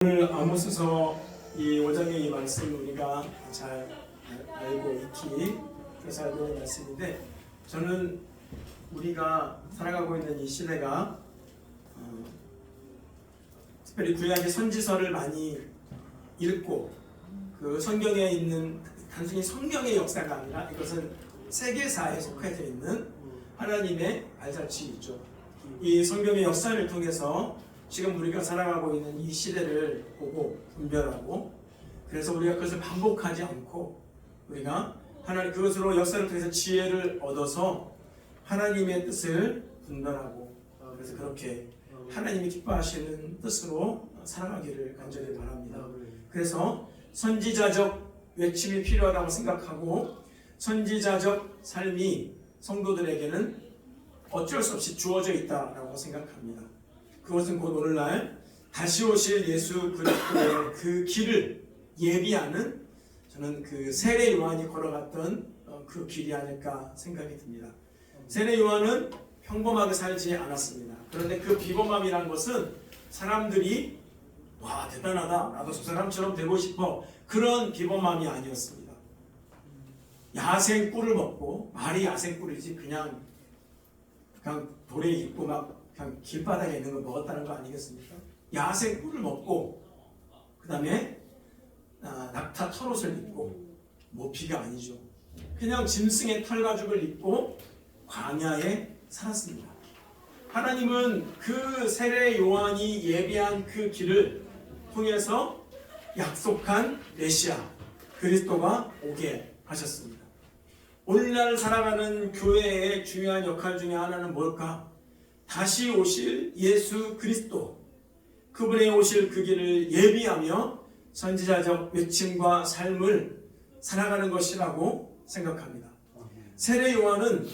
오늘 아모스서 이 5장의 이 말씀을 우리가 잘 알고 익히 그래서 알고 있는 말씀인데, 저는 우리가 살아가고 있는 이 시대가 특별히 구약의 선지서를 많이 읽고 그 성경에 있는 단순히 성경의 역사가 아니라 이것은 세계사에 속해져 있는 하나님의 발자취이죠. 이 성경의 역사를 통해서 지금 우리가 살아가고 있는 이 시대를 보고 분별하고, 그래서 우리가 그것을 반복하지 않고 우리가 하나님 그것으로 역사를 통해서 지혜를 얻어서 하나님의 뜻을 분별하고, 그래서 그렇게 하나님이 기뻐하시는 뜻으로 살아가기를 간절히 바랍니다. 그래서 선지자적 외침이 필요하다고 생각하고, 선지자적 삶이 성도들에게는 어쩔 수 없이 주어져 있다고 생각합니다. 그것은 곧 오늘날 다시 오실 예수 그리스도의 그 길을 예비하는, 저는 그 세례 요한이 걸어갔던 그 길이 아닐까 생각이 듭니다. 세례 요한은 평범하게 살지 않았습니다. 그런데 그 비범함이란 것은 사람들이 와 대단하다, 나도 저 사람처럼 되고 싶어, 그런 비범함이 아니었습니다. 야생 꿀을 먹고, 말이 야생 꿀이지 그냥 돌에 있고 막 그냥 길바닥에 있는 걸 먹었다는 거 아니겠습니까? 야생 꿀을 먹고 그 다음에 낙타 털옷을 입고, 모피가 아니죠. 그냥 짐승의 털 가죽을 입고 광야에 살았습니다. 하나님은 그 세례 요한이 예비한 그 길을 통해서 약속한 메시아 그리스도가 오게 하셨습니다. 오늘날 살아가는 교회의 중요한 역할 중에 하나는 뭘까? 다시 오실 예수 그리스도, 그분의 오실 그 길을 예비하며 선지자적 외침과 삶을 살아가는 것이라고 생각합니다. 세례 요한은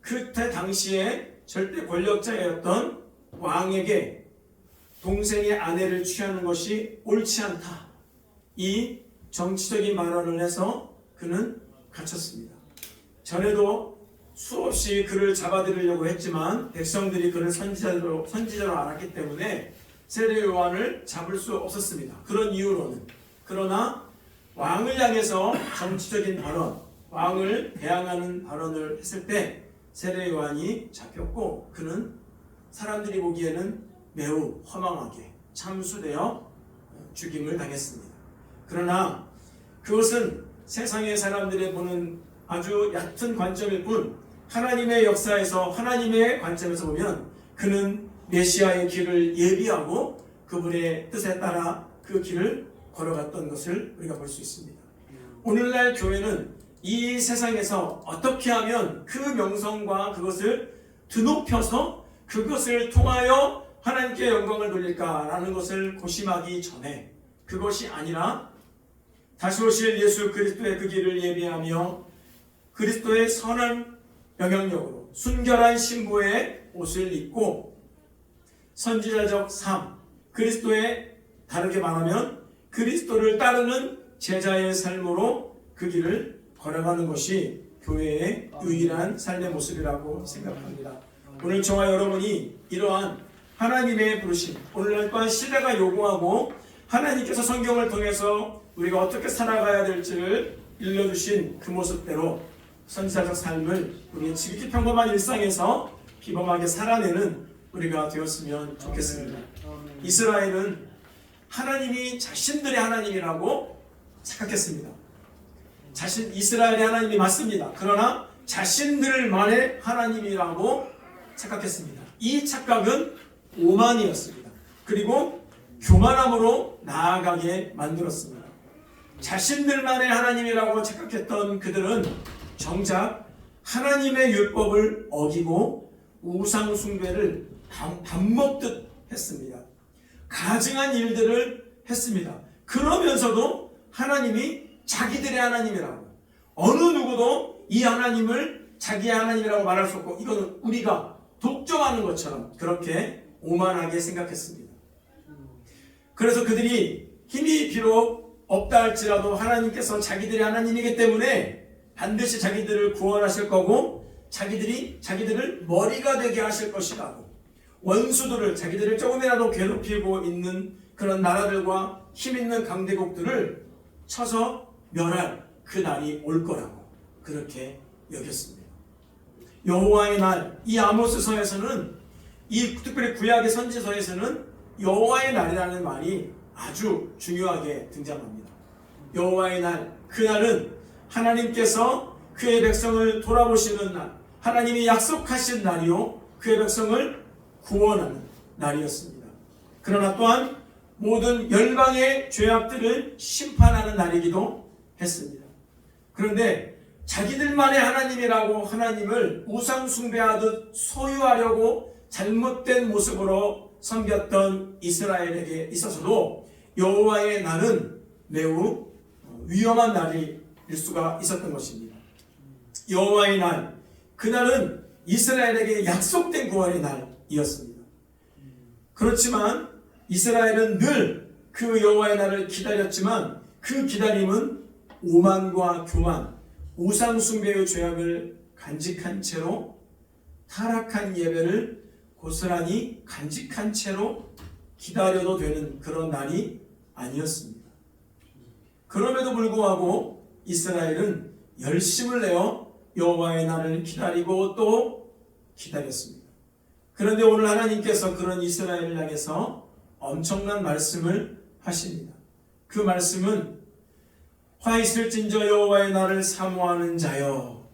그때 당시에 절대 권력자였던 왕에게 동생의 아내를 취하는 것이 옳지 않다, 이 정치적인 발언을 해서 그는 갇혔습니다. 전에도 수없이 그를 잡아들이려고 했지만 백성들이 그를 선지자로 알았기 때문에 세례 요한을 잡을 수 없었습니다. 그런 이유로는. 그러나 왕을 향해서 정치적인 발언, 왕을 대항하는 발언을 했을 때 세례 요한이 잡혔고, 그는 사람들이 보기에는 매우 허망하게 참수되어 죽임을 당했습니다. 그러나 그것은 세상의 사람들이 보는 아주 얕은 관점일 뿐, 하나님의 역사에서, 하나님의 관점에서 보면 그는 메시아의 길을 예비하고 그분의 뜻에 따라 그 길을 걸어갔던 것을 우리가 볼 수 있습니다. 오늘날 교회는 이 세상에서 어떻게 하면 그 명성과 그것을 드높여서 그것을 통하여 하나님께 영광을 돌릴까라는 것을 고심하기 전에, 그것이 아니라 다시 오실 예수 그리스도의 그 길을 예비하며 그리스도의 선한 영향력으로 순결한 신부의 옷을 입고 선지자적 삶, 그리스도의, 다르게 말하면 그리스도를 따르는 제자의 삶으로 그 길을 걸어가는 것이 교회의 유일한 삶의 모습이라고 생각합니다. 오늘 저와 여러분이 이러한 하나님의 부르심, 오늘날 또한 시대가 요구하고 하나님께서 성경을 통해서 우리가 어떻게 살아가야 될지를 일러주신 그 모습대로 선지자적 삶을 우리의 지극히 평범한 일상에서 비범하게 살아내는 우리가 되었으면 좋겠습니다. 이스라엘은 하나님이 자신들의 하나님이라고 착각했습니다. 이스라엘의 하나님이 맞습니다. 그러나 자신들만의 하나님이라고 착각했습니다. 이 착각은 오만이었습니다. 그리고 교만함으로 나아가게 만들었습니다. 자신들만의 하나님이라고 착각했던 그들은 정작 하나님의 율법을 어기고 우상 숭배를 밥 먹듯 했습니다. 가증한 일들을 했습니다. 그러면서도 하나님이 자기들의 하나님이라고, 어느 누구도 이 하나님을 자기의 하나님이라고 말할 수 없고 이거는 우리가 독점하는 것처럼 그렇게 오만하게 생각했습니다. 그래서 그들이 힘이 비록 없다 할지라도 하나님께서 자기들의 하나님이기 때문에 반드시 자기들을 구원하실 거고 자기들을 머리가 되게 하실 것이라고, 원수들을, 자기들을 조금이라도 괴롭히고 있는 그런 나라들과 힘있는 강대국들을 쳐서 멸할 그 날이 올 거라고 그렇게 여겼습니다. 여호와의 날, 이 아모스서에서는, 이 특별히 구약의 선지서에서는 여호와의 날이라는 말이 아주 중요하게 등장합니다. 여호와의 날, 그날은 하나님께서 그의 백성을 돌아보시는 날, 하나님이 약속하신 날이요 그의 백성을 구원하는 날이었습니다. 그러나 또한 모든 열방의 죄악들을 심판하는 날이기도 했습니다. 그런데 자기들만의 하나님이라고 하나님을 우상 숭배하듯 소유하려고 잘못된 모습으로 섬겼던 이스라엘에게 있어서도 여호와의 날은 매우 위험한 날일 수가 있었던 것입니다. 여호와의 날, 그날은 이스라엘에게 약속된 구원의 날이었습니다. 그렇지만 이스라엘은 늘 그 여호와의 날을 기다렸지만 그 기다림은 오만과 교만, 우상 숭배의 죄악을 간직한 채로, 타락한 예배를 고스란히 간직한 채로 기다려도 되는 그런 날이 아니었습니다. 그럼에도 불구하고 이스라엘은 열심을 내어 여호와의 날을 기다리고 또 기다렸습니다. 그런데 오늘 하나님께서 그런 이스라엘을 향해서 엄청난 말씀을 하십니다. 그 말씀은 화 있을진저 여호와의 날을 사모하는 자여.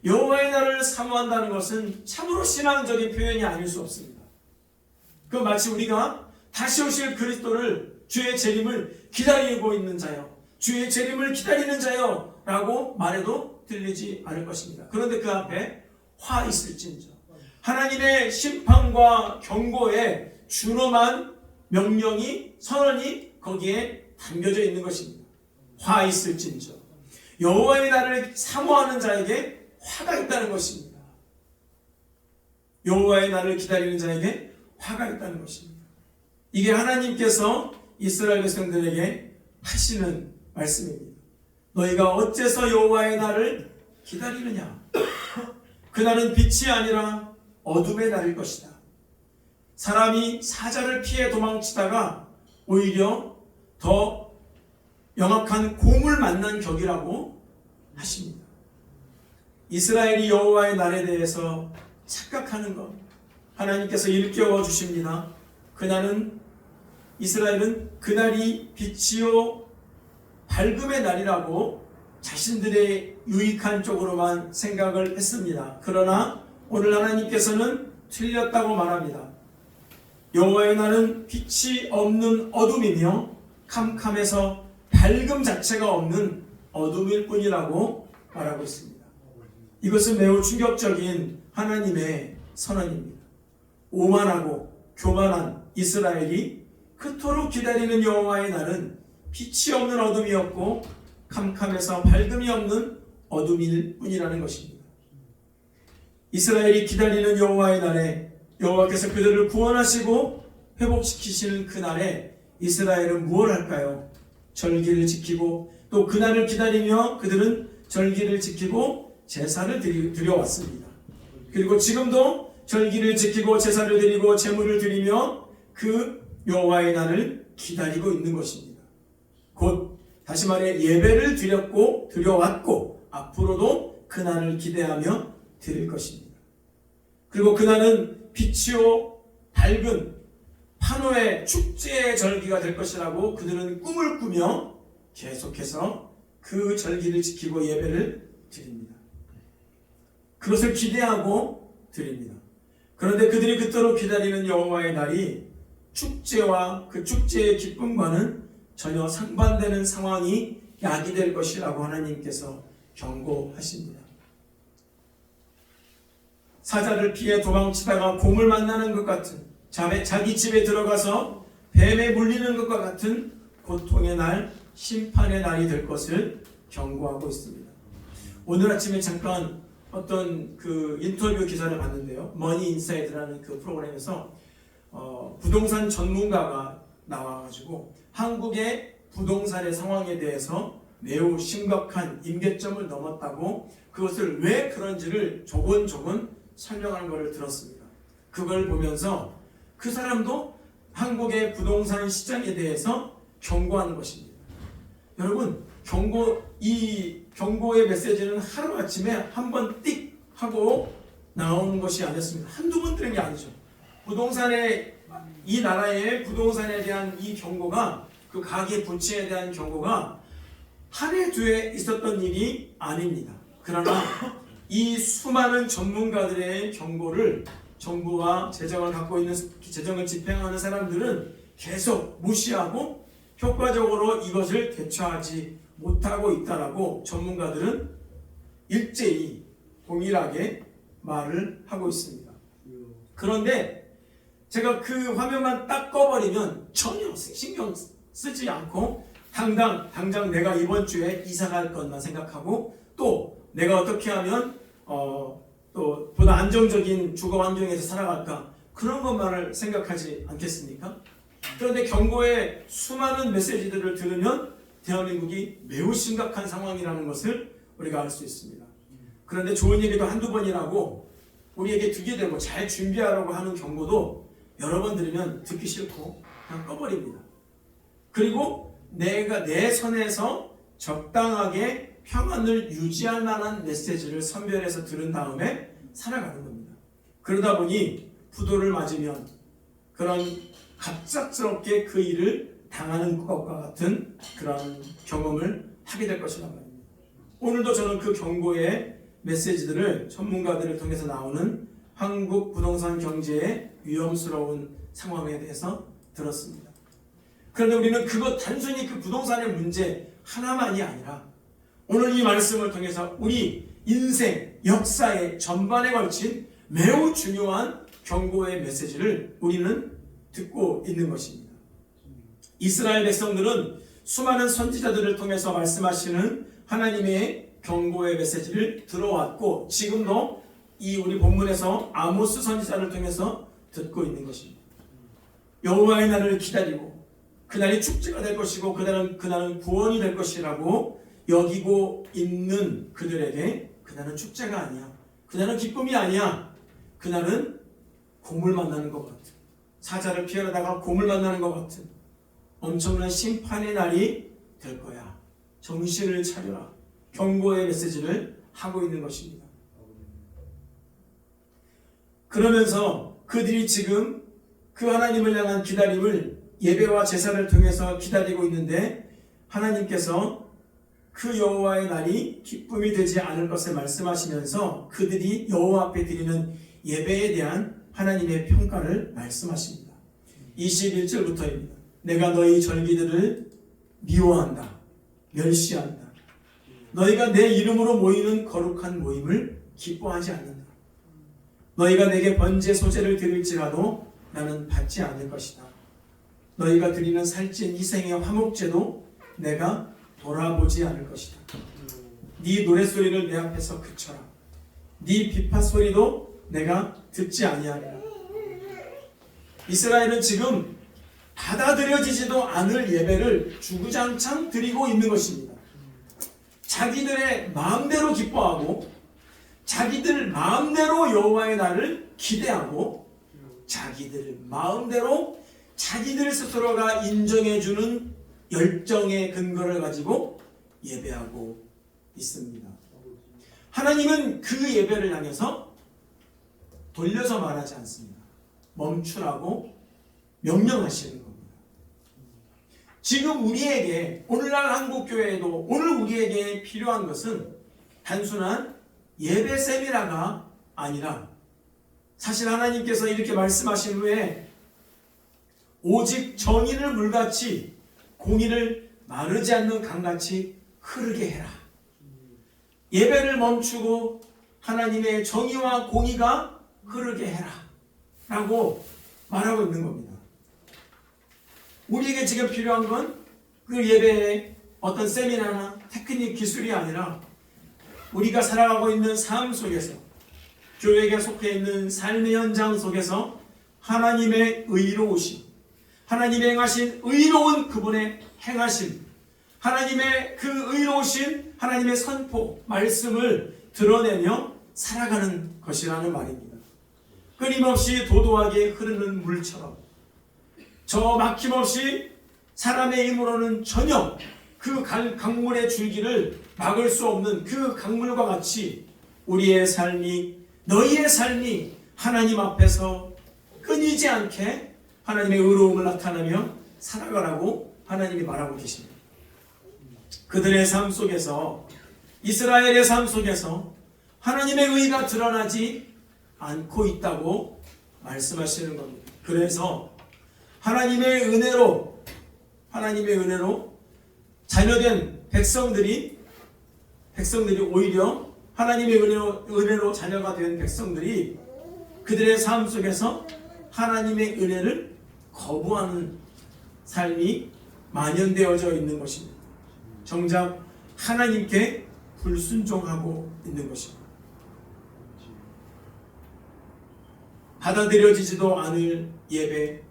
여호와의 날을 사모한다는 것은 참으로 신앙적인 표현이 아닐 수 없습니다. 그 마치 우리가 다시 오실 그리스도를, 주의 재림을 기다리고 있는 자여, 주의 재림을 기다리는 자여 라고 말해도 들리지 않을 것입니다. 그런데 그 앞에 화 있을진저, 하나님의 심판과 경고에 준엄한 명령이, 선언이 거기에 담겨져 있는 것입니다. 화 있을진저, 여호와의 날을 사모하는 자에게 화가 있다는 것입니다. 여호와의 날을 기다리는 자에게 화가 있다는 것입니다. 이게 하나님께서 이스라엘 백성들에게 하시는 말씀입니다. 너희가 어째서 여호와의 날을 기다리느냐? 그날은 빛이 아니라 어둠의 날일 것이다. 사람이 사자를 피해 도망치다가 오히려 더 영악한 곰을 만난 격이라고 하십니다. 이스라엘이 여호와의 날에 대해서 착각하는 것, 하나님께서 일깨워 주십니다. 그날은, 이스라엘은 그날이 빛이요 밝음의 날이라고 자신들의 유익한 쪽으로만 생각을 했습니다. 그러나 오늘 하나님께서는 틀렸다고 말합니다. 여호와의 날은 빛이 없는 어둠이며 캄캄해서 밝음 자체가 없는 어둠일 뿐이라고 말하고 있습니다. 이것은 매우 충격적인 하나님의 선언입니다. 오만하고 교만한 이스라엘이 그토록 기다리는 여호와의 날은 빛이 없는 어둠이었고 캄캄해서 밝음이 없는 어둠일 뿐이라는 것입니다. 이스라엘이 기다리는 여호와의 날에 여호와께서 그들을 구원하시고 회복시키시는 그날에 이스라엘은 무엇을 할까요? 절기를 지키고, 또 그날을 기다리며 그들은 절기를 지키고 제사를 드려왔습니다. 그리고 지금도 절기를 지키고 제사를 드리고 제물을 드리며 그 여호와의 날을 기다리고 있는 것입니다. 곧 다시 말해 예배를 드려왔고 앞으로도 그날을 기대하며 드릴 것입니다. 그리고 그날은 빛이요 밝은 판호의 축제의 절기가 될 것이라고 그들은 꿈을 꾸며 계속해서 그 절기를 지키고 예배를 드립니다. 그것을 기대하고 드립니다. 그런데 그들이 그토록 기다리는 여호와의 날이 축제와 그 축제의 기쁨과는 전혀 상반되는 상황이 야기될 것이라고 하나님께서 경고하십니다. 사자를 피해 도망치다가 곰을 만나는 것 같은, 자기 집에 들어가서 뱀에 물리는 것과 같은 고통의 날, 심판의 날이 될 것을 경고하고 있습니다. 오늘 아침에 잠깐 어떤 그 인터뷰 기사를 봤는데요. 머니 인사이드라는 그 프로그램에서 부동산 전문가가 나와가지고 한국의 부동산의 상황에 대해서 매우 심각한 임계점을 넘었다고, 그것을 왜 그런지를 조곤조곤 설명하는 것을 들었습니다. 그걸 보면서 그 사람도 한국의 부동산 시장에 대해서 경고하는 것입니다. 여러분, 이 경고의 메시지는 하루아침에 한번 띡 하고 나오는 것이 아니었습니다. 한두 번 들은 게 아니죠. 이 나라의 부동산에 대한 이 경고가, 그 가계 부채에 대한 경고가 한 해 두 해 있었던 일이 아닙니다. 그러나 이 수많은 전문가들의 경고를 정부와 재정을 집행하는 사람들은 계속 무시하고 효과적으로 이것을 대처하지 못하고 있다라고 전문가들은 일제히 동일하게 말을 하고 있습니다. 그런데 제가 그 화면만 딱 꺼버리면 전혀 신경 쓰지 않고 당장 내가 이번 주에 이사 갈 것만 생각하고 또 내가 어떻게 하면 또 보다 안정적인 주거 환경에서 살아갈까, 그런 것만을 생각하지 않겠습니까? 그런데 경고의 수많은 메시지들을 들으면 대한민국이 매우 심각한 상황이라는 것을 우리가 알 수 있습니다. 그런데 좋은 얘기도 한두 번이라고 우리에게 듣게 되고 잘 준비하라고 하는 경고도 여러 번 들으면 듣기 싫고 그냥 꺼버립니다. 그리고 내가 내 선에서 적당하게 평안을 유지할 만한 메시지를 선별해서 들은 다음에 살아가는 겁니다. 그러다 보니 부도를 맞으면 그런 갑작스럽게 그 일을 당하는 것과 같은 그런 경험을 하게 될 것이란 말입니다. 오늘도 저는 그 경고의 메시지들을 전문가들을 통해서 나오는 한국 부동산 경제의 위험스러운 상황에 대해서 들었습니다. 그런데 우리는 단순히 그 부동산의 문제 하나만이 아니라 오늘 이 말씀을 통해서 우리 인생, 역사의 전반에 걸친 매우 중요한 경고의 메시지를 우리는 듣고 있는 것입니다. 이스라엘 백성들은 수많은 선지자들을 통해서 말씀하시는 하나님의 경고의 메시지를 들어왔고 지금도 우리 본문에서 아모스 선지자를 통해서 듣고 있는 것입니다. 여호와의 날을 기다리고 그날이 축제가 될 것이고 그날은 구원이 될 것이라고 여기고 있는 그들에게 그날은 축제가 아니야, 그날은 기쁨이 아니야, 그날은 곰을 만나는 것 같은, 사자를 피하려다가 곰을 만나는 것 같은 엄청난 심판의 날이 될 거야. 정신을 차려라. 경고의 메시지를 하고 있는 것입니다. 그러면서 그들이 지금 그 하나님을 향한 기다림을 예배와 제사를 통해서 기다리고 있는데 하나님께서 그 여호와의 날이 기쁨이 되지 않을 것을 말씀하시면서 그들이 여호와 앞에 드리는 예배에 대한 하나님의 평가를 말씀하십니다. 21절부터입니다. 내가 너희 절기들을 미워한다, 멸시한다. 너희가 내 이름으로 모이는 거룩한 모임을 기뻐하지 않는다. 너희가 내게 번제 소제를 드릴지라도 나는 받지 않을 것이다. 너희가 드리는 살찐 희생의 화목제도 내가 돌아보지 않을 것이다. 네 노랫소리를 내 앞에서 그쳐라. 네 비파 소리도 내가 듣지 아니하리라. 이스라엘은 지금 받아들여지지도 않을 예배를 주구장창 드리고 있는 것입니다. 자기들의 마음대로 기뻐하고 자기들 마음대로 여호와의 날을 기대하고 자기들 마음대로 자기들 스스로가 인정해주는 열정의 근거를 가지고 예배하고 있습니다. 하나님은 그 예배를 향해서 돌려서 말하지 않습니다. 멈추라고 명령하시는 겁니다. 지금 우리에게, 오늘날 한국교회에도 오늘 우리에게 필요한 것은 단순한 예배 세미나가 아니라 사실 하나님께서 이렇게 말씀하신 후에 오직 정의를 물같이 공의를 마르지 않는 강같이 흐르게 해라. 예배를 멈추고 하나님의 정의와 공의가 흐르게 해라 라고 말하고 있는 겁니다. 우리에게 지금 필요한 건 그 예배의 어떤 세미나나 테크닉 기술이 아니라 우리가 살아가고 있는 삶 속에서, 교회에 속해 있는 삶의 현장 속에서 하나님의 의로우심, 하나님의 행하신 의로운 그분의 행하심, 하나님의 그 의로우신 하나님의 선포, 말씀을 드러내며 살아가는 것이라는 말입니다. 끊임없이 도도하게 흐르는 물처럼 저 막힘없이 사람의 힘으로는 전혀 그 강물의 줄기를 막을 수 없는 그 강물과 같이 우리의 삶이, 너희의 삶이 하나님 앞에서 끊이지 않게 하나님의 의로움을 나타내며 살아가라고 하나님이 말하고 계십니다. 그들의 삶 속에서, 이스라엘의 삶 속에서 하나님의 의가 드러나지 않고 있다고 말씀하시는 겁니다. 그래서 하나님의 은혜로 자녀된 백성들이 오히려 하나님의 은혜로 자녀가 된 백성들이 그들의 삶 속에서 하나님의 은혜를 거부하는 삶이 만연되어져 있는 것입니다. 정작 하나님께 불순종하고 있는 것입니다. 받아들여지지도 않을 예배,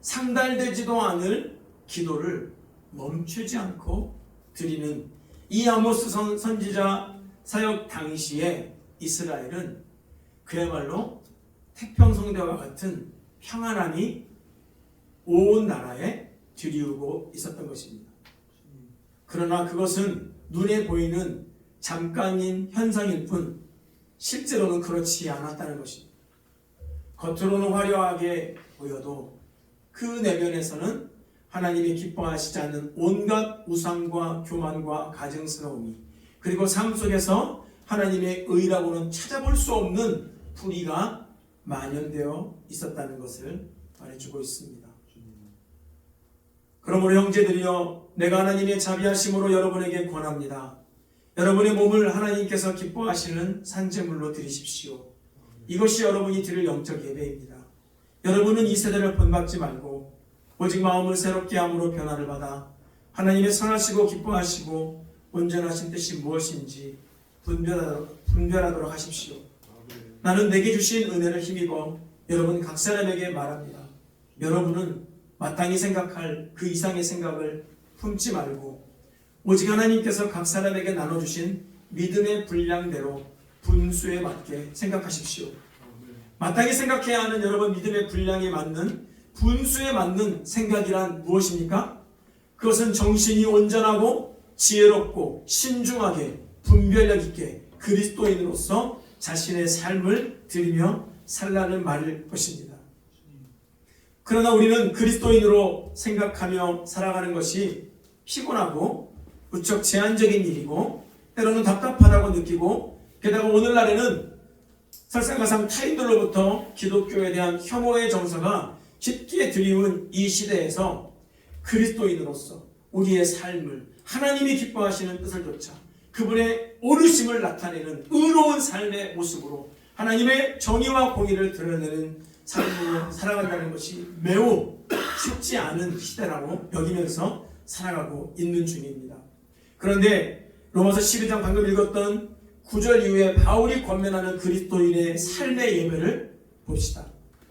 상달되지도 않을 기도를 멈추지 않고 드리는 이 아모스 선지자 사역 당시에 이스라엘은 그야말로 태평성대와 같은 평안함이 온 나라에 드리우고 있었던 것입니다. 그러나 그것은 눈에 보이는 잠깐인 현상일 뿐 실제로는 그렇지 않았다는 것입니다. 겉으로는 화려하게 보여도 그 내면에서는 하나님이 기뻐하시지 않는 온갖 우상과 교만과 가증스러움이, 그리고 삶 속에서 하나님의 의라고는 찾아볼 수 없는 불의가 만연되어 있었다는 것을 말해주고 있습니다. 그러므로 형제들이여, 내가 하나님의 자비하심으로 여러분에게 권합니다. 여러분의 몸을 하나님께서 기뻐하시는 산제물로 드리십시오. 이것이 여러분이 드릴 영적 예배입니다. 여러분은 이 세대를 본받지 말고 오직 마음을 새롭게 함으로 변화를 받아 하나님의 선하시고 기뻐하시고 온전하신 뜻이 무엇인지 분별하도록 하십시오. 나는 내게 주신 은혜를 힘입어 여러분 각 사람에게 말합니다. 여러분은 마땅히 생각할 그 이상의 생각을 품지 말고 오직 하나님께서 각 사람에게 나눠주신 믿음의 분량대로 분수에 맞게 생각하십시오. 마땅히 생각해야 하는 여러분 믿음의 분량에 맞는, 분수에 맞는 생각이란 무엇입니까? 그것은 정신이 온전하고 지혜롭고 신중하게 분별력 있게 그리스도인으로서 자신의 삶을 드리며 살라는 말일 것입니다. 그러나 우리는 그리스도인으로 생각하며 살아가는 것이 피곤하고 무척 제한적인 일이고 때로는 답답하다고 느끼고, 게다가 오늘날에는 설상가상 타인들로부터 기독교에 대한 혐오의 정서가 짙게 드리운 이 시대에서 그리스도인으로서 우리의 삶을 하나님이 기뻐하시는 뜻을 좇아 그분의 오르심을 나타내는 의로운 삶의 모습으로 하나님의 정의와 공의를 드러내는 삶으로 살아간다는 것이 매우 쉽지 않은 시대라고 여기면서 살아가고 있는 중입니다. 그런데 로마서 12장 방금 읽었던 9절 이후에 바울이 권면하는 그리스도인의 삶의 예배를 봅시다.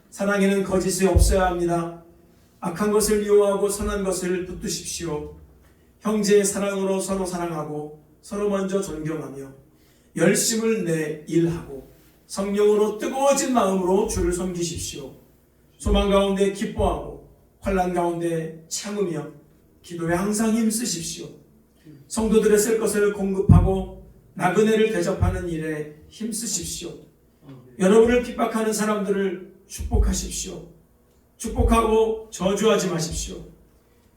사랑에는 거짓이 없어야 합니다. 악한 것을 미워하고 선한 것을 붙드십시오. 형제의 사랑으로 서로 사랑하고 서로 먼저 존경하며 열심을 내 일하고 성령으로 뜨거워진 마음으로 주를 섬기십시오. 소망 가운데 기뻐하고 환난 가운데 참으며 기도에 항상 힘쓰십시오. 성도들의 쓸 것을 공급하고 나그네를 대접하는 일에 힘쓰십시오. 여러분을 핍박하는 사람들을 축복하십시오. 축복하고 저주하지 마십시오.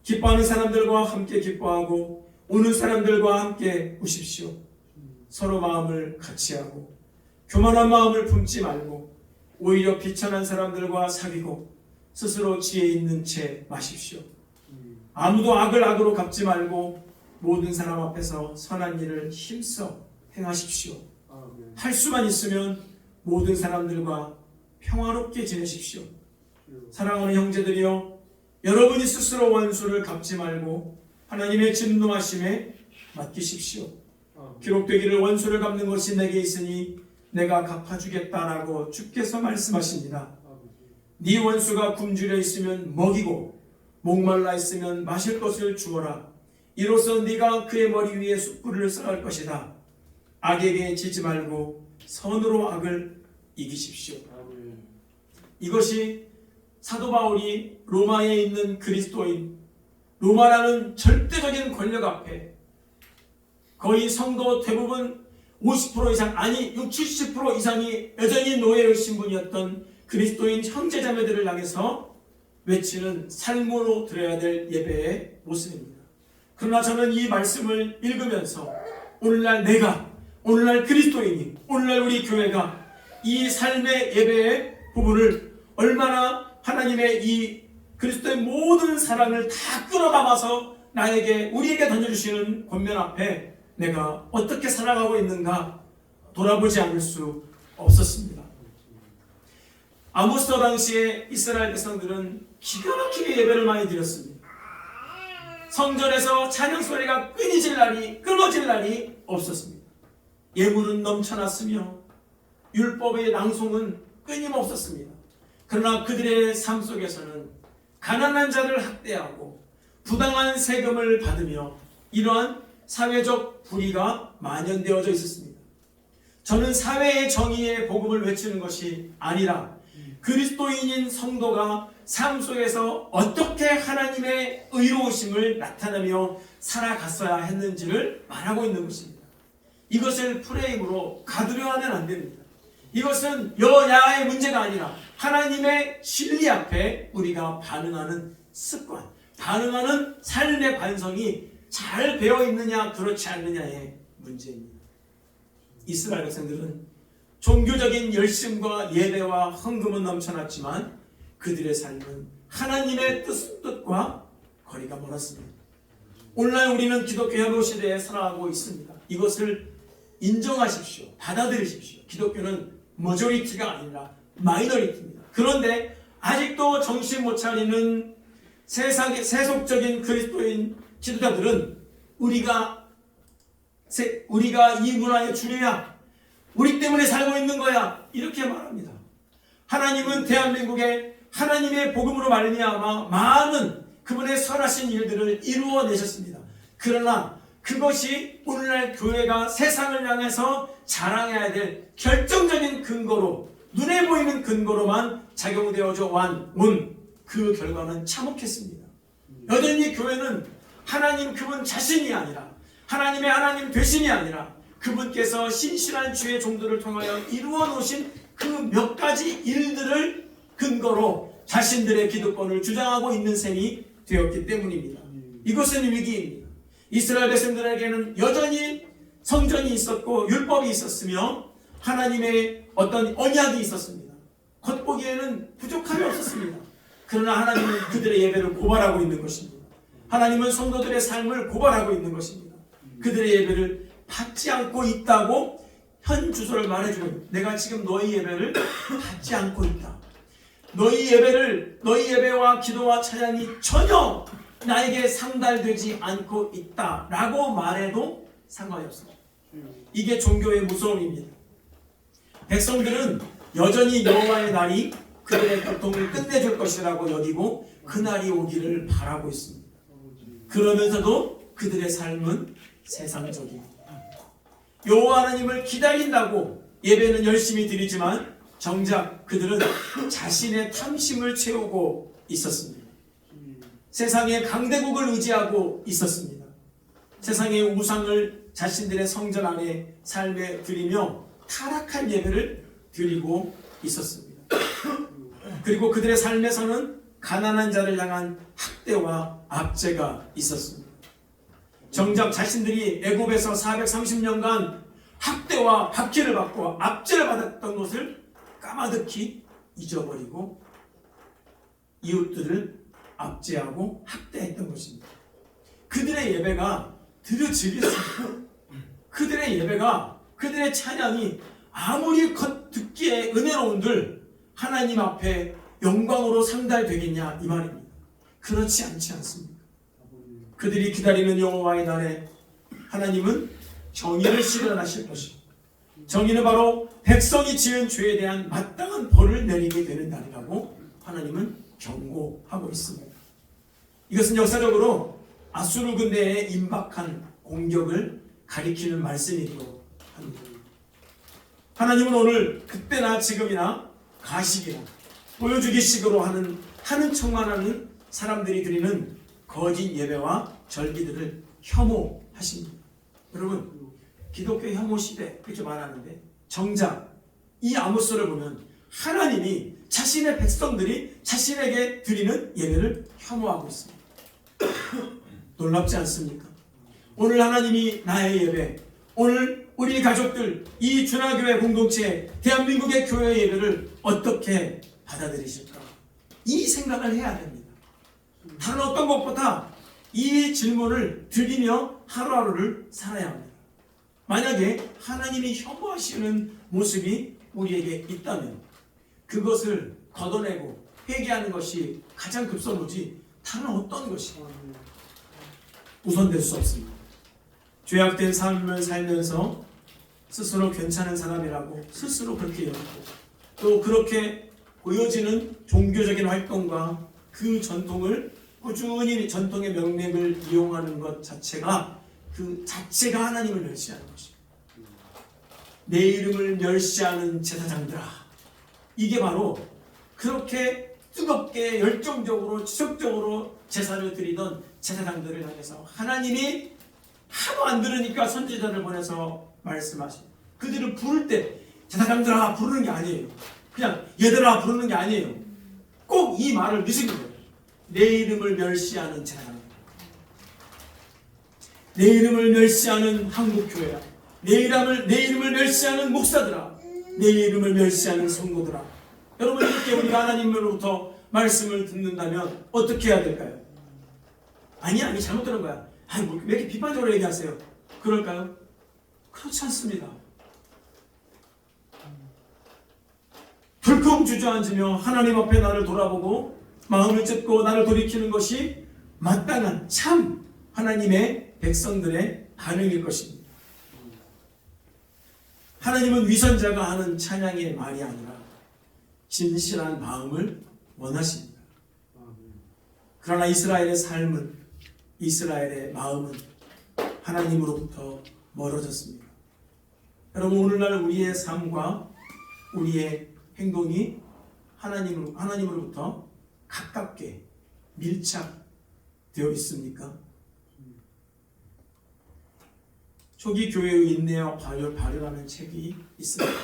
기뻐하는 사람들과 함께 기뻐하고 우는 사람들과 함께 우십시오. 서로 마음을 같이하고 교만한 마음을 품지 말고 오히려 비천한 사람들과 사귀고 스스로 지혜 있는 채 마십시오. 아무도 악을 악으로 갚지 말고 모든 사람 앞에서 선한 일을 힘써 행하십시오. 할 수만 있으면 모든 사람들과 평화롭게 지내십시오. 사랑하는 형제들이여, 여러분이 스스로 원수를 갚지 말고 하나님의 진노하심에 맡기십시오. 기록되기를 원수를 갚는 것이 내게 있으니 내가 갚아주겠다라고 주께서 말씀하십니다. 네 원수가 굶주려 있으면 먹이고 목말라 있으면 마실 것을 주어라. 이로써 네가 그의 머리 위에 숯불을 쌓을 것이다. 악에게 지지 말고 선으로 악을 이기십시오. 이것이 사도 바울이 로마에 있는 그리스도인, 로마라는 절대적인 권력 앞에 거의 성도 대부분 50% 이상, 아니 60, 70% 이상이 여전히 노예의 신분이었던 그리스도인 형제자매들을 향해서 외치는 삶으로 드려야 될 예배의 모습입니다. 그러나 저는 이 말씀을 읽으면서 오늘날 내가, 오늘날 그리스도인이, 오늘날 우리 교회가 이 삶의 예배의 부분을 얼마나 하나님의 이 그리스도의 모든 사랑을 다 끌어담아서 나에게, 우리에게 던져주시는 권면 앞에 내가 어떻게 살아가고 있는가 돌아보지 않을 수 없었습니다. 아모스 당시에 이스라엘 백성들은 기가 막히게 예배를 많이 드렸습니다. 성전에서 찬양 소리가 끊어질 날이 없었습니다. 예물은 넘쳐났으며 율법의 낭송은 끊임없었습니다. 그러나 그들의 삶 속에서는 가난한 자를 학대하고 부당한 세금을 받으며 이러한 사회적 불의가 만연되어져 있었습니다. 저는 사회의 정의의 복음을 외치는 것이 아니라 그리스도인인 성도가 삶 속에서 어떻게 하나님의 의로우심을 나타내며 살아갔어야 했는지를 말하고 있는 것입니다. 이것을 프레임으로 가두려 하면 안 됩니다. 이것은 여야의 문제가 아니라 하나님의 진리 앞에 우리가 반응하는 습관, 반응하는 삶의 관성이 잘 배어 있느냐 그렇지 않느냐의 문제입니다. 이스라엘 백성들은 종교적인 열심과 예배와 헌금은 넘쳐났지만 그들의 삶은 하나님의 뜻과 거리가 멀었습니다. 오늘날 우리는 기독교 혈로 시대에 살아가고 있습니다. 이것을 인정하십시오. 받아들이십시오. 기독교는 머저리티가 아니라 마이너리티입니다. 그런데 아직도 정신 못 차리는 세속적인 그리스도인 지도자들은 우리가 이 문화의 주류야, 우리 때문에 살고 있는 거야, 이렇게 말합니다. 하나님은 대한민국에 하나님의 복음으로 말미암아 많은 그분의 선하신 일들을 이루어내셨습니다. 그러나 그것이 오늘날 교회가 세상을 향해서 자랑해야 될 결정적인 근거로, 눈에 보이는 근거로만 작용되어져 온 그 결과는 참혹했습니다. 여전히 교회는 하나님 그분 자신이 아니라, 하나님의 하나님 되심이 아니라 그분께서 신실한 주의 종들을 통하여 이루어 놓으신 그 몇 가지 일들을 근거로 자신들의 기득권을 주장하고 있는 셈이 되었기 때문입니다. 이것은 위기입니다. 이스라엘 백성들에게는 여전히 성전이 있었고 율법이 있었으며 하나님의 어떤 언약이 있었습니다. 겉보기에는 부족함이 없었습니다. 그러나 하나님은 그들의 예배를 고발하고 있는 것입니다. 하나님은 성도들의 삶을 고발하고 있는 것입니다. 그들의 예배를 받지 않고 있다고 현 주소를 말해주는, 내가 지금 너희 예배를 받지 않고 있다. 너희 예배와 기도와 찬양이 전혀 나에게 상달되지 않고 있다라고 말해도 상관이 없습니다. 이게 종교의 무서움입니다. 백성들은 여전히 여호와의 날이 그들의 고통을 끝내줄 것이라고 여기고 그 날이 오기를 바라고 있습니다. 그러면서도 그들의 삶은 세상적입니다. 여호와 하나님을 기다린다고 예배는 열심히 드리지만 정작 그들은 자신의 탐심을 채우고 있었습니다. 세상의 강대국을 의지하고 있었습니다. 세상의 우상을 자신들의 성전 안에 삶에 드리며 타락한 예배를 드리고 있었습니다. 그리고 그들의 삶에서는 가난한 자를 향한 학대와 압제가 있었습니다. 정작 자신들이 애굽에서 430년간 학대와 박해를 받고 압제를 받았던 것을 까마득히 잊어버리고 이웃들을 압제하고 학대했던 것입니다. 그들의 예배가 드려지겠습니다. 그들의 예배가, 그들의 찬양이 아무리 듣기에 은혜로운들 하나님 앞에 영광으로 상달되겠냐 이 말입니다. 그렇지 않지 않습니까? 그들이 기다리는 여호와의 날에 하나님은 정의를 실현하실 것이고, 정의는 바로 백성이 지은 죄에 대한 마땅한 벌을 내리게 되는 날이라고 하나님은 경고하고 있습니다. 이것은 역사적으로 아수르 군대의 임박한 공격을 가리키는 말씀이기도 합니다. 하나님은 오늘 그때나 지금이나 가시기나 보여주기식으로 하는 하는 척만 하는 사람들이 드리는 거짓 예배와 절기들을 혐오하십니다. 여러분, 기독교 혐오 시대 이렇게 말하는데 정작 이 아모스를 보면 하나님이 자신의 백성들이 자신에게 드리는 예배를 혐오하고 있습니다. 놀랍지 않습니까? 오늘 하나님이 나의 예배, 오늘 우리 가족들, 이 준하교회 공동체, 대한민국의 교회 예배를 어떻게 받아들이실까? 이 생각을 해야 됩니다. 다른 어떤 것보다 이 질문을 드리며 하루하루를 살아야 합니다. 만약에 하나님이 혐오하시는 모습이 우리에게 있다면 그것을 걷어내고 회개하는 것이 가장 급선무지 다른 어떤 것이 우선될 수 없습니다. 죄악된 삶을 살면서 스스로 괜찮은 사람이라고 스스로 그렇게 여기고 또 그렇게 보여지는 종교적인 활동과 그 전통을 꾸준히 전통의 명맥을 이용하는 것 자체가 그 자체가 하나님을 멸시하는 것입니다. 내 이름을 멸시하는 제사장들아, 이게 바로 그렇게 뜨겁게 열정적으로 지속적으로 제사를 드리던 제사장들을 향해서 하나님이 하도 안 들으니까 선지자를 보내서 말씀하십니다. 그들을 부를 때 제사장들아 부르는 게 아니에요. 그냥 얘들아 부르는 게 아니에요. 꼭 이 말을 넣으시는 거예요. 내 이름을 멸시하는 제사장, 내 이름을 멸시하는 한국교회야, 내 이름을 멸시하는 목사들아, 내 이름을 멸시하는 성도들아. 여러분, 이렇게 우리가 하나님으로부터 말씀을 듣는다면 어떻게 해야 될까요? 아니 잘못 들은 거야. 왜 이렇게 비판적으로 얘기하세요? 그럴까요? 그렇지 않습니다. 불평 주저앉으며 하나님 앞에 나를 돌아보고 마음을 찢고 나를 돌이키는 것이 마땅한 참 하나님의 백성들의 반응일 것입니다. 하나님은 위선자가 하는 찬양의 말이 아니라 진실한 마음을 원하십니다. 그러나 이스라엘의 삶은, 이스라엘의 마음은 하나님으로부터 멀어졌습니다. 여러분, 오늘날 우리의 삶과 우리의 행동이 하나님으로부터 가깝게 밀착되어 있습니까? 초기 교회의 인내와 발효라는 책이 있습니다.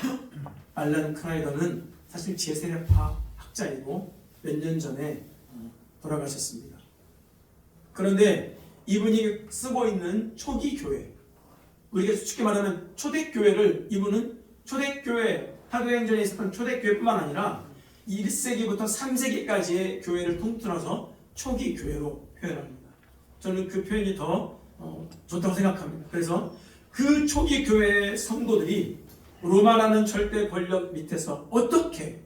알란 크라이더는 사실 제세례파 학자이고 몇 년 전에 돌아가셨습니다. 그런데 이분이 쓰고 있는 초기 교회, 우리가 쉽게 말하면 초대교회를, 이분은 초대교회, 사도행전에 있었던 초대교회뿐만 아니라 1세기부터 3세기까지의 교회를 통틀어서 초기 교회로 표현합니다. 저는 그 표현이 더 좋다고 생각합니다. 그래서 그 초기 교회의 성도들이 로마라는 절대 권력 밑에서 어떻게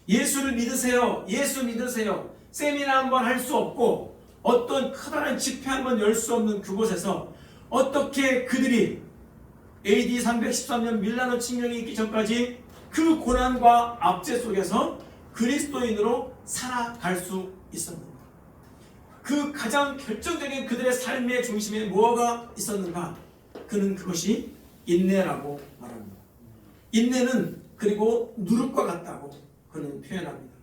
예수를 믿으세요, 예수 믿으세요, 세미나 한번 할 수 없고 어떤 커다란 집회 한번 열 수 없는 그곳에서 어떻게 그들이 AD 313년 밀라노 칙령이 있기 전까지 그 고난과 압제 속에서 그리스도인으로 살아갈 수 있었는가? 그 가장 결정적인 그들의 삶의 중심에 뭐가 있었는가? 그는 그것이 인내라고 말합니다. 인내는 그리고 누룩과 같다고 그는 표현합니다.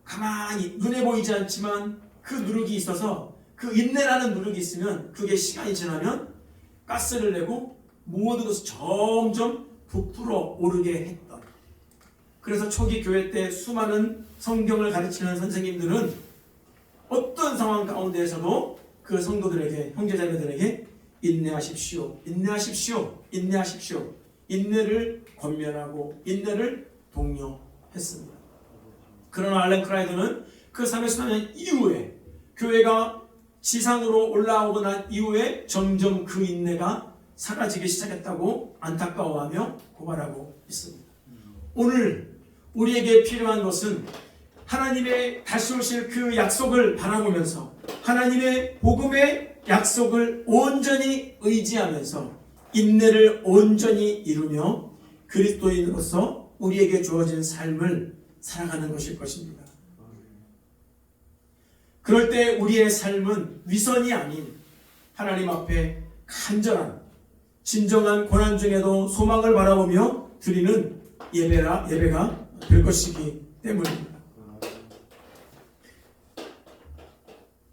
가만히 눈에 보이지 않지만 그 누룩이 있어서, 그 인내라는 누룩이 있으면 그게 시간이 지나면 가스를 내고 모든 것을 점점 부풀어 오르게 했던. 그래서 초기 교회 때 수많은 성경을 가르치는 선생님들은 어떤 상황 가운데에서도 그 성도들에게, 형제자매들에게 인내하십시오, 인내하십시오, 인내하십시오, 인내를 권면하고 인내를 독려했습니다. 그러나 알렌 크라이더는 그 34년 이후에 교회가 지상으로 올라오고 난 이후에 점점 그 인내가 사라지기 시작했다고 안타까워하며 고발하고 있습니다. 오늘 우리에게 필요한 것은 하나님의 다시 오실 그 약속을 바라보면서 하나님의 복음의 약속을 온전히 의지하면서 인내를 온전히 이루며 그리스도인으로서 우리에게 주어진 삶을 살아가는 것일 것입니다. 그럴 때 우리의 삶은 위선이 아닌 하나님 앞에 간절한 진정한 고난 중에도 소망을 바라보며 드리는 예배가 될 것이기 때문입니다.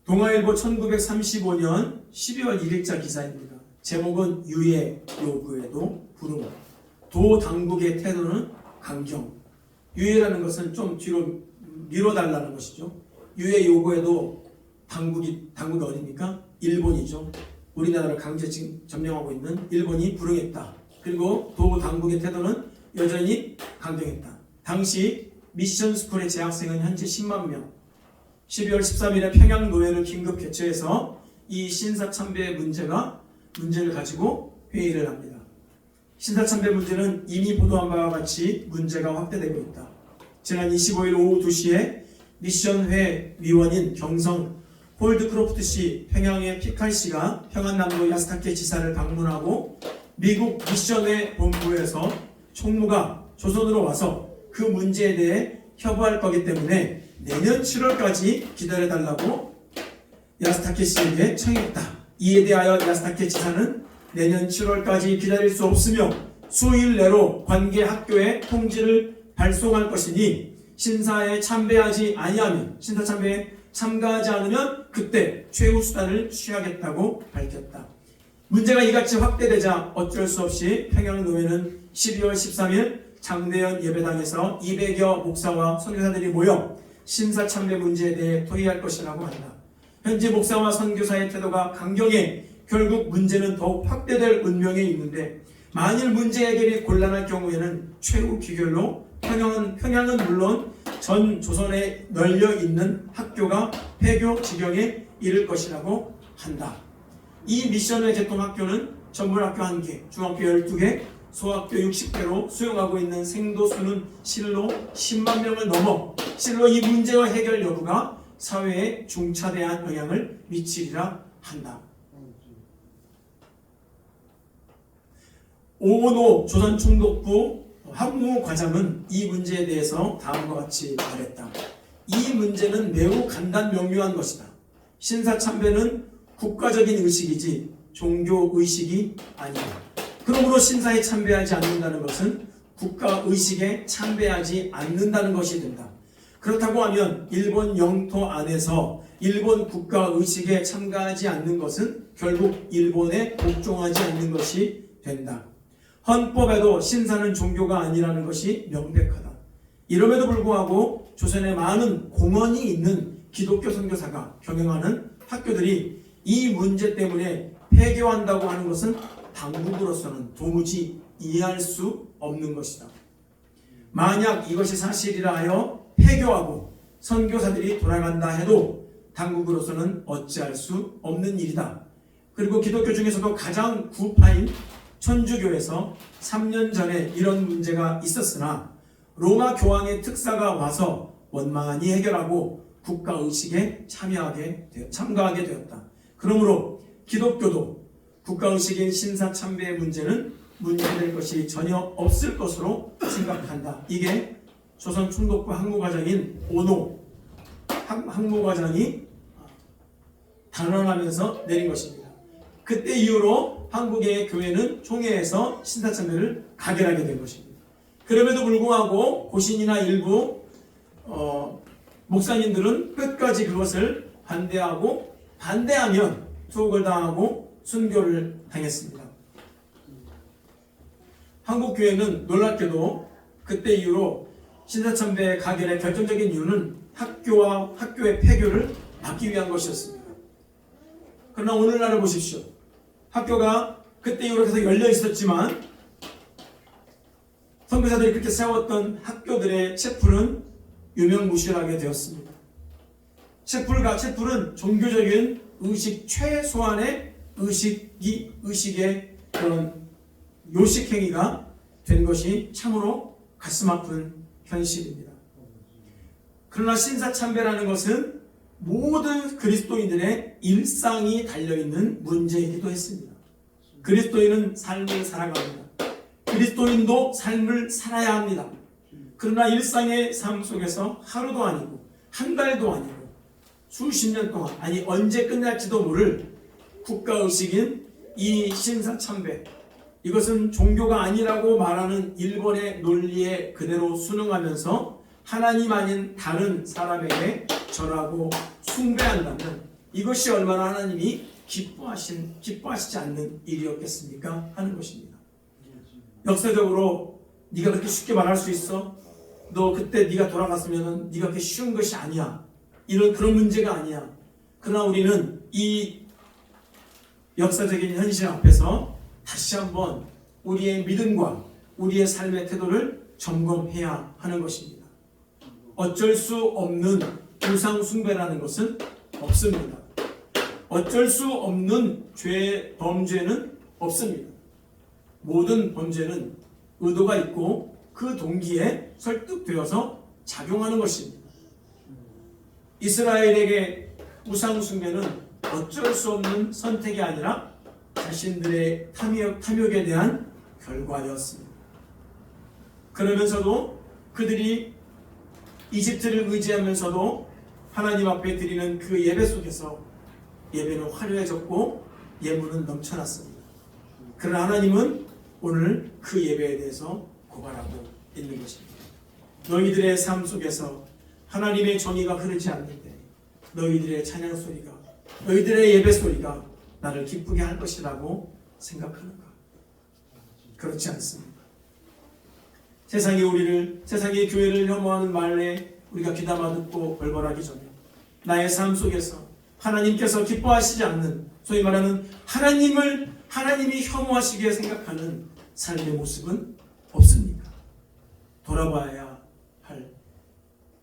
동아일보 1935년 12월 1일자 기사입니다. 제목은 유해 요구에도 불응. 도 당국의 태도는 강경. 유해라는 것은 좀 뒤로 밀어달라는 것이죠. 유해 요구에도 당국이 어딥니까? 일본이죠. 우리나라를 강제 점령하고 있는 일본이 불응했다. 그리고 도 당국의 태도는 여전히 강경했다. 당시 미션 스쿨의 재학생은 현재 10만 명. 12월 13일에 평양 노회를 긴급 개최해서 이 신사참배 문제를 가지고 회의를 합니다. 신사참배 문제는 이미 보도한 바와 같이 문제가 확대되고 있다. 지난 25일 오후 2시에 미션회 위원인 경성 홀드크로프트 씨, 평양의 피칼 씨가 평안남도 야스타케 지사를 방문하고 미국 미션회 본부에서 총무가 조선으로 와서 그 문제에 대해 협의할 거기 때문에 내년 7월까지 기다려달라고 야스타케 씨에게 청했다. 이에 대하여 야스타케 지사는 내년 7월까지 기다릴 수 없으며 수일 내로 관계 학교에 통지를 발송할 것이니 신사에 참배하지 아니하면 신사참배에 참가하지 않으면 그때 최후 수단을 취하겠다고 밝혔다. 문제가 이같이 확대되자 어쩔 수 없이 평양노회는 12월 13일 장대현 예배당에서 200여 목사와 선교사들이 모여 신사참배 문제에 대해 토의할 것이라고 한다. 현재 목사와 선교사의 태도가 강경해 결국 문제는 더욱 확대될 운명에 있는데 만일 문제 해결이 곤란할 경우에는 최후 귀결로 평양은 물론 전 조선에 널려 있는 학교가 폐교 지경에 이를 것이라고 한다. 이 미션의 개통학교는 전문학교 1개, 중학교 12개, 소학교 60개로 수용하고 있는 생도 수는 실로 10만 명을 넘어 실로 이 문제와 해결 여부가 사회에 중차대한 영향을 미치리라 한다. 오노 조선총독부 학무과장은 이 문제에 대해서 다음과 같이 말했다. 이 문제는 매우 간단 명료한 것이다. 신사참배는 국가적인 의식이지 종교의식이 아니다. 그러므로 신사에 참배하지 않는다는 것은 국가의식에 참배하지 않는다는 것이 된다. 그렇다고 하면 일본 영토 안에서 일본 국가의식에 참가하지 않는 것은 결국 일본에 복종하지 않는 것이 된다. 헌법에도 신사는 종교가 아니라는 것이 명백하다. 이럼에도 불구하고 조선에 많은 공헌이 있는 기독교 선교사가 경영하는 학교들이 이 문제 때문에 폐교한다고 하는 것은 당국으로서는 도무지 이해할 수 없는 것이다. 만약 이것이 사실이라 하여 폐교하고 선교사들이 돌아간다 해도 당국으로서는 어찌할 수 없는 일이다. 그리고 기독교 중에서도 가장 구파인 천주교에서 3년 전에 이런 문제가 있었으나 로마 교황의 특사가 와서 원만히 해결하고 국가의식에 참가하게 되었다. 그러므로 기독교도 국가의식인 신사참배의 문제는 문제될 것이 전혀 없을 것으로 생각한다. 이게 조선총독부 학무과장인 오노 학무과장이 단언하면서 내린 것입니다. 그때 이후로 한국의 교회는 총회에서 신사참배를 가결하게 된 것입니다. 그럼에도 불구하고 고신이나 일부 목사님들은 끝까지 그것을 반대하면 투옥을 당하고 순교를 당했습니다. 한국교회는 놀랍게도 그때 이후로 신사참배 가결의 결정적인 이유는 학교의 폐교를 막기 위한 것이었습니다. 그러나 오늘날을 보십시오. 학교가 그때 이후로 계속 열려 있었지만 선교사들이 그렇게 세웠던 학교들의 채플은 유명무실하게 되었습니다. 채플은 종교적인 의식 최소한의 의식의 그런 요식행위가 된 것이 참으로 가슴 아픈 현실입니다. 그러나 신사참배라는 것은 모든 그리스도인들의 일상이 달려있는 문제이기도 했습니다. 그리스도인은 삶을 살아갑니다. 그리스도인도 삶을 살아야 합니다. 그러나 일상의 삶 속에서 하루도 아니고 한 달도 아니고 수십 년 동안 아니 언제 끝날지도 모를 국가의식인 이 신사참배, 이것은 종교가 아니라고 말하는 일본의 논리에 그대로 순응하면서 하나님 아닌 다른 사람에게 절하고 숭배한다면 이것이 얼마나 하나님이 기뻐하시지 않는 일이었겠습니까? 하는 것입니다. 역사적으로 네가 그렇게 쉽게 말할 수 있어? 너 그때 네가 돌아갔으면 네가 그렇게 쉬운 것이 아니야. 그런 문제가 아니야. 그러나 우리는 이 역사적인 현실 앞에서 다시 한번 우리의 믿음과 우리의 삶의 태도를 점검해야 하는 것입니다. 어쩔 수 없는 우상 숭배라는 것은 없습니다. 어쩔 수 없는 범죄는 없습니다. 모든 범죄는 의도가 있고 그 동기에 설득되어서 작용하는 것입니다. 이스라엘에게 우상 숭배는 어쩔 수 없는 선택이 아니라 자신들의 탐욕에 대한 결과였습니다. 그러면서도 그들이 이집트를 의지하면서도 하나님 앞에 드리는 그 예배 속에서 예배는 화려해졌고 예물은 넘쳐났습니다. 그러나 하나님은 오늘 그 예배에 대해서 고발하고 있는 것입니다. 너희들의 삶 속에서 하나님의 정의가 흐르지 않는데 너희들의 찬양 소리가, 너희들의 예배 소리가 나를 기쁘게 할 것이라고 생각하는가? 그렇지 않습니다. 세상이 교회를 혐오하는 말에 우리가 귀담아 듣고 벌벌하기 전에 나의 삶 속에서 하나님께서 기뻐하시지 않는, 소위 말하는 하나님이 혐오하시게 생각하는 삶의 모습은 없습니까? 돌아봐야 할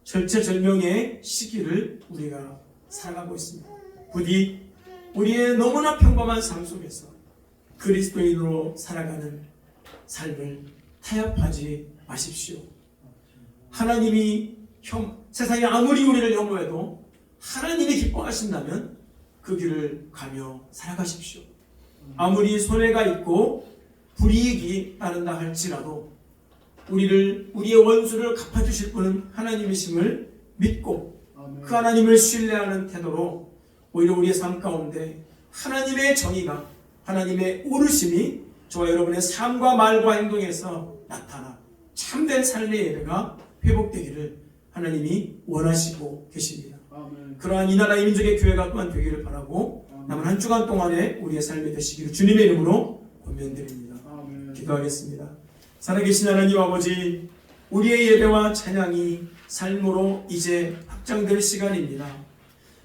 절체절명의 시기를 우리가 살아가고 있습니다. 부디 우리의 너무나 평범한 삶 속에서 그리스도인으로 살아가는 삶을 타협하지 마십시오. 세상이 아무리 우리를 혐오해도 하나님이 기뻐하신다면 그 길을 가며 살아가십시오. 아무리 손해가 있고 불이익이 따른다 할지라도 우리의 원수를 갚아주실 분은 하나님이심을 믿고 그 하나님을 신뢰하는 태도로 오히려 우리의 삶 가운데 하나님의 정의가, 하나님의 오르심이 저와 여러분의 삶과 말과 행동에서 나타나 참된 삶의 예배가 회복되기를 하나님이 원하시고 계십니다. 그러한 이 나라의 민족의 교회가 또한 되기를 바라고 남은 한 주간 동안에 우리의 삶이 되시기를 주님의 이름으로 권면드립니다. 기도하겠습니다. 살아계신 하나님 아버지, 우리의 예배와 찬양이 삶으로 이제 확장될 시간입니다.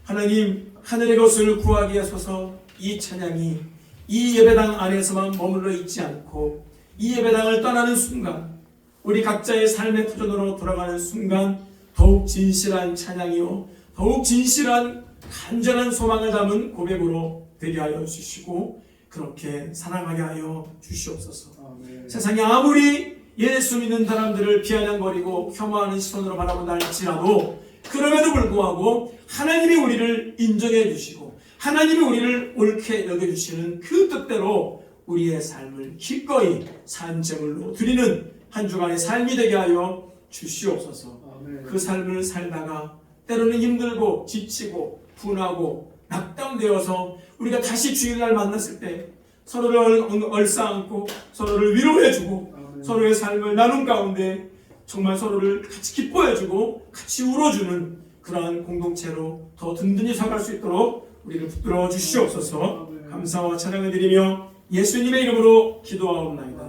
하나님, 하늘의 것을 구하기 위해서 이 찬양이 이 예배당 안에서만 머물러 있지 않고 이 예배당을 떠나는 순간, 우리 각자의 삶의 터전으로 돌아가는 순간 더욱 진실한 찬양이요, 더욱 진실한 간절한 소망을 담은 고백으로 되게 하여 주시고 그렇게 살아가게 하여 주시옵소서. 세상에 아무리 예수 믿는 사람들을 비아냥거리고 혐오하는 시선으로 바라본다 할지라도 그럼에도 불구하고 하나님이 우리를 인정해 주시고 하나님이 우리를 옳게 여겨주시는 그 뜻대로 우리의 삶을 기꺼이 산제물로 드리는 한 주간의 삶이 되게 하여 주시옵소서. 그 삶을 살다가 때로는 힘들고 지치고 분하고 낙담되어서 우리가 다시 주일날 만났을 때 서로를 얼싸안고 서로를 위로해주고 서로의 삶을 나눈 가운데 정말 서로를 같이 기뻐해주고 같이 울어주는 그러한 공동체로 더 든든히 살아갈 수 있도록 우리를 붙들어 주시옵소서. 감사와 찬양을 드리며 예수님의 이름으로 기도하옵나이다.